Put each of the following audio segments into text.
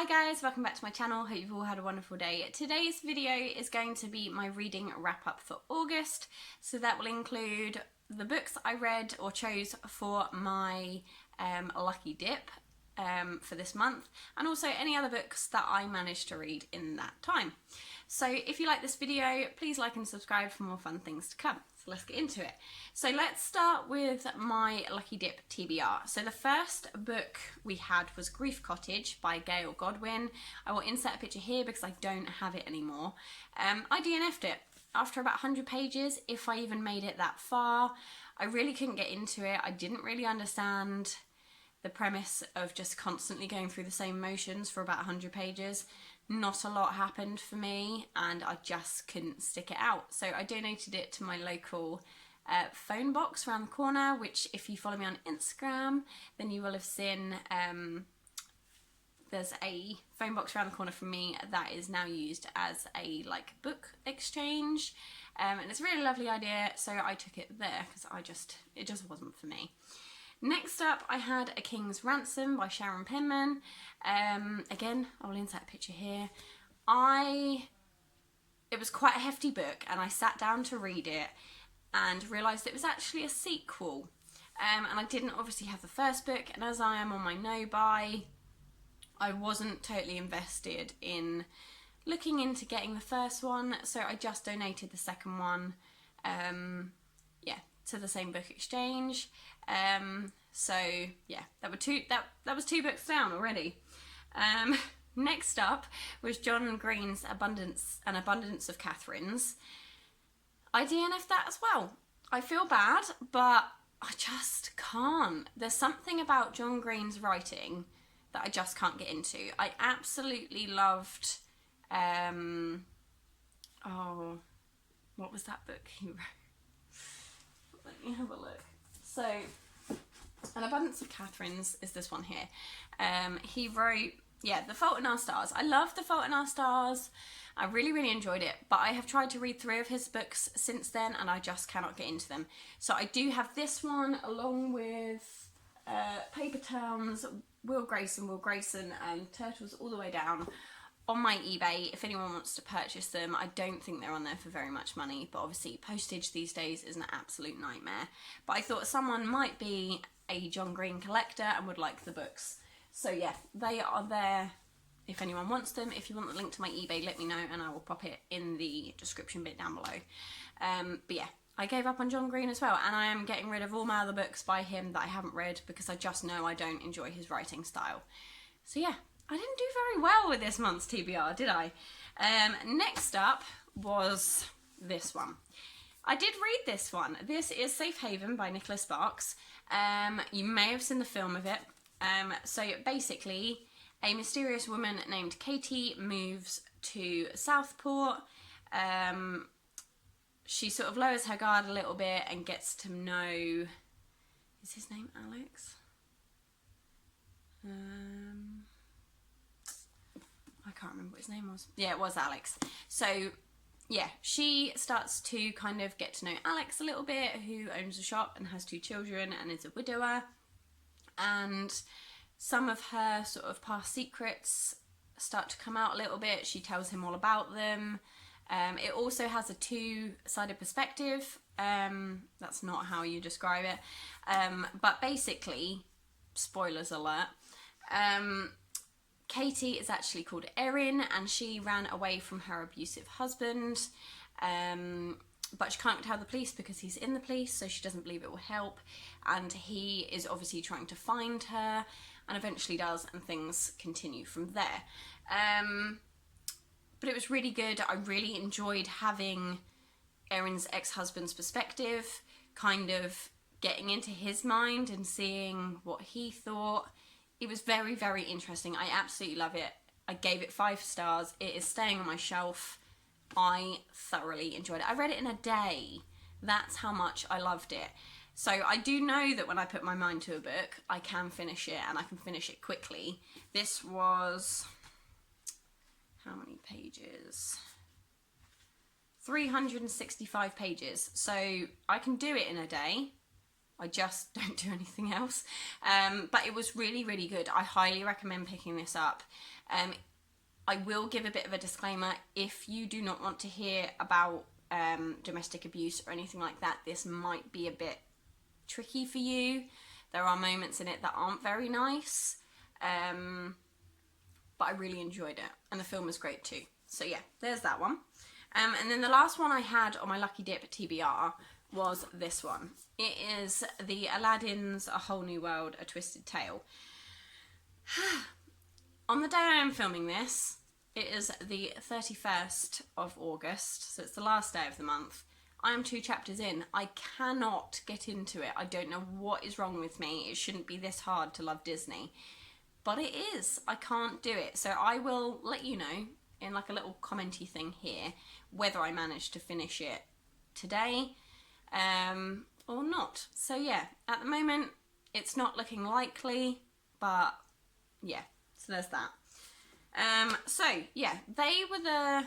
guys, welcome back to my channel. Hope you've all had a wonderful day. Today's video is going to be my reading wrap up for August. So that will include the books I read or chose for my lucky dip for this month, and also any other books that I managed to read in that time. So if you like this video, please like and subscribe for more fun things to come. So let's get into it. So let's start with my lucky dip TBR. So the first book we had was Grief Cottage by Gail Godwin. I will insert a picture here because I don't have it anymore. I DNF'd it after about 100 pages, if I even made it that far. I really couldn't get into it. I didn't really understand the premise of just constantly going through the same motions for about 100 pages. Not a lot happened for me and I just couldn't stick it out. So I donated it to my local phone box around the corner, which if you follow me on Instagram, then you will have seen there's a phone box around the corner from me that is now used as a book exchange. And it's a really lovely idea, so I took it there because it just wasn't for me. Next up, I had A King's Ransom by Sharon Penman. Again, I will insert a picture here. It was quite a hefty book and I sat down to read it and realised it was actually a sequel. And I didn't obviously have the first book, and as I am on my no-buy, I wasn't totally invested in looking into getting the first one, so I just donated the second one, to the same book exchange. So yeah, that was two books down already. Next up was John Green's An Abundance of Catherines. I DNF'd that as well. I feel bad, but I just can't. There's something about John Green's writing that I just can't get into. I absolutely loved, what was that book he wrote? Let me have a look. So, An Abundance of Catherines is this one here. He wrote, The Fault in Our Stars. I love The Fault in Our Stars. I really, really enjoyed it, but I have tried to read 3 of his books since then and I just cannot get into them. So I do have this one along with Paper Towns, Will Grayson, and Turtles All the Way Down on my eBay if anyone wants to purchase them. I don't think they're on there for very much money, but obviously postage these days is an absolute nightmare. But I thought someone might be a John Green collector and would like the books. So yeah, they are there if anyone wants them. If you want the link to my eBay, let me know and I will pop it in the description bit down below. But yeah, I gave up on John Green as well, and I am getting rid of all my other books by him that I haven't read because I just know I don't enjoy his writing style. So yeah, I didn't do very well with this month's TBR, did I? Next up was this one. I did read this one. This is Safe Haven by Nicholas Sparks. You may have seen the film of it. So basically, a mysterious woman named Katie moves to Southport. She sort of lowers her guard a little bit and gets to know... Is his name Alex? I can't remember what his name was. Yeah, it was Alex. So, yeah, she starts to kind of get to know Alex a little bit, who owns a shop and has 2 children and is a widower. And some of her sort of past secrets start to come out a little bit. She tells him all about them. It also has a 2-sided perspective. That's not how you describe it. But basically, spoilers alert, Katie is actually called Erin and she ran away from her abusive husband, but she can't tell the police because he's in the police, so she doesn't believe it will help, and he is obviously trying to find her and eventually does, and things continue from there. But it was really good. I really enjoyed having Erin's ex-husband's perspective, kind of getting into his mind and seeing what he thought. It was very, very interesting. I absolutely love it. I gave it 5 stars. It is staying on my shelf. I thoroughly enjoyed it. I read it in a day. That's how much I loved it. So I do know that when I put my mind to a book, I can finish it, and I can finish it quickly. This was... how many pages? 365 pages. So I can do it in a day. I just don't do anything else. But it was really, really good. I highly recommend picking this up. I will give a bit of a disclaimer. If you do not want to hear about domestic abuse or anything like that, this might be a bit tricky for you. There are moments in it that aren't very nice. But I really enjoyed it. And the film was great too. So yeah, there's that one. And then the last one I had on my Lucky Dip TBR was this one. It is the Aladdin's A Whole New World, A Twisted Tale. On the day I am filming this, it is the 31st of August, so it's the last day of the month. I am 2 chapters in. I cannot get into it. I don't know what is wrong with me. It shouldn't be this hard to love Disney. But it is. I can't do it. So I will let you know in like a little commenty thing here whether I manage to finish it today or not. So yeah, at the moment it's not looking likely, but yeah, so there's that. So yeah, they were the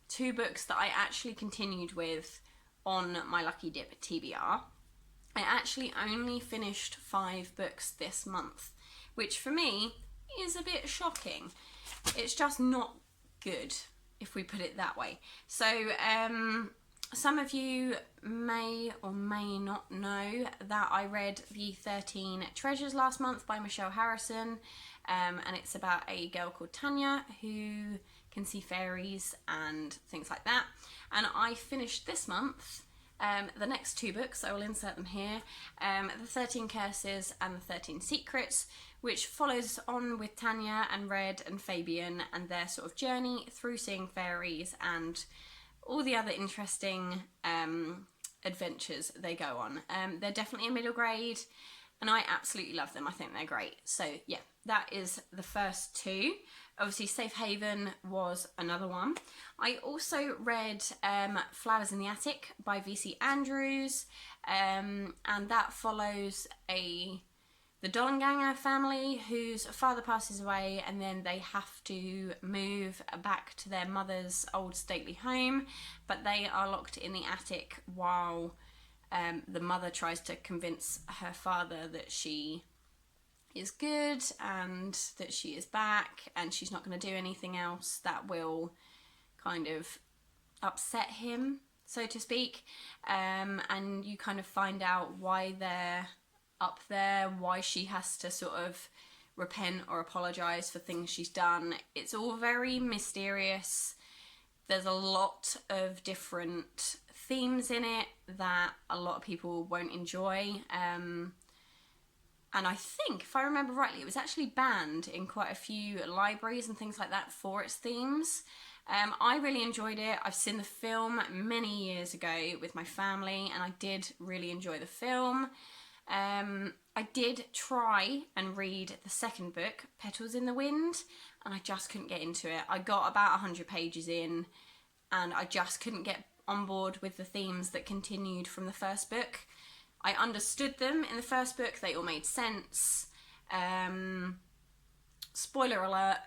2 books that I actually continued with on my Lucky Dip TBR. I actually only finished 5 books this month, which for me is a bit shocking. It's just not good, if we put it that way. So some of you may or may not know that I read The 13 Treasures last month by Michelle Harrison, and it's about a girl called Tanya who can see fairies and things like that. And I finished this month the next 2 books. I will insert them here. The 13 Curses and the 13 Secrets, which follows on with Tanya and Red and Fabian and their sort of journey through seeing fairies and all the other interesting adventures they go on. They're definitely a middle grade and I absolutely love them. I think they're great. So yeah, that is the first 2. Obviously Safe Haven was another one. I also read Flowers in the Attic by V.C. Andrews, and that follows the Dollanganger family whose father passes away, and then they have to move back to their mother's old stately home, but they are locked in the attic while the mother tries to convince her father that she is good and that she is back and she's not going to do anything else that will kind of upset him, so to speak. And you kind of find out why they're up there, why she has to sort of repent or apologise for things she's done. It's all very mysterious. There's a lot of different themes in it that a lot of people won't enjoy. And I think, if I remember rightly, it was actually banned in quite a few libraries and things like that for its themes. I really enjoyed it. I've seen the film many years ago with my family and I did really enjoy the film. I did try and read the second book, Petals in the Wind, and I just couldn't get into it. I got about 100 pages in and I just couldn't get on board with the themes that continued from the first book. I understood them in the first book, they all made sense. Spoiler alert,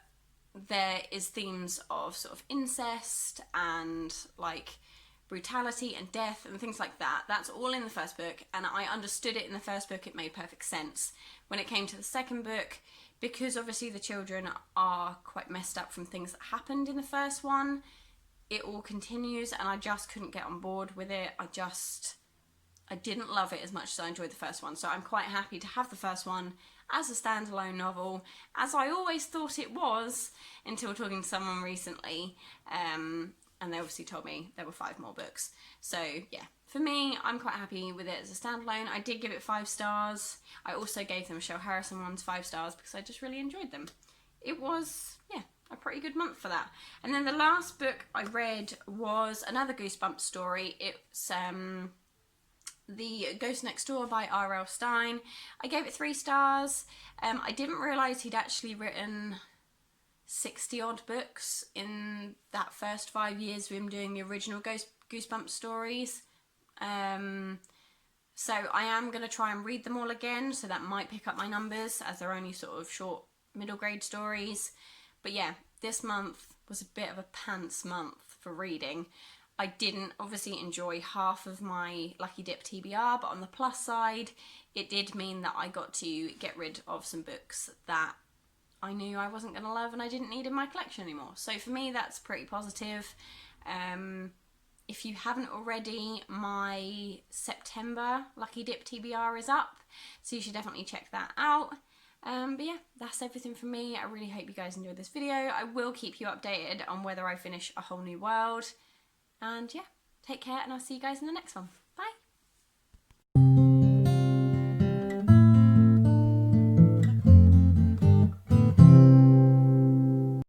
there is themes of sort of incest and like brutality and death and things like that. That's all in the first book, and I understood it in the first book. It made perfect sense. When it came to the second book, because obviously the children are quite messed up from things that happened in the first one, it all continues and I just couldn't get on board with it. I didn't love it as much as I enjoyed the first one, so I'm quite happy to have the first one as a standalone novel, as I always thought it was until talking to someone recently, and they obviously told me there were 5 more books. So yeah, for me, I'm quite happy with it as a standalone. I did give it 5 stars. I also gave the Michelle Harrison ones 5 stars because I just really enjoyed them. It was, yeah, a pretty good month for that. And then the last book I read was another Goosebumps story. It's The Ghost Next Door by R.L. Stine. I gave it 3 stars. I didn't realise he'd actually written 60 odd books in that first 5 years of him doing the original Goosebumps stories. So I am going to try and read them all again, so that might pick up my numbers as they're only sort of short middle grade stories. But yeah, this month was a bit of a pants month for reading. I didn't obviously enjoy half of my Lucky Dip TBR, but on the plus side, it did mean that I got to get rid of some books that I knew I wasn't going to love and I didn't need in my collection anymore. So for me, that's pretty positive. If you haven't already, my September Lucky Dip TBR is up, so you should definitely check that out. But yeah, that's everything from me. I really hope you guys enjoyed this video. I will keep you updated on whether I finish A Whole New World. And yeah, take care and I'll see you guys in the next one. Bye!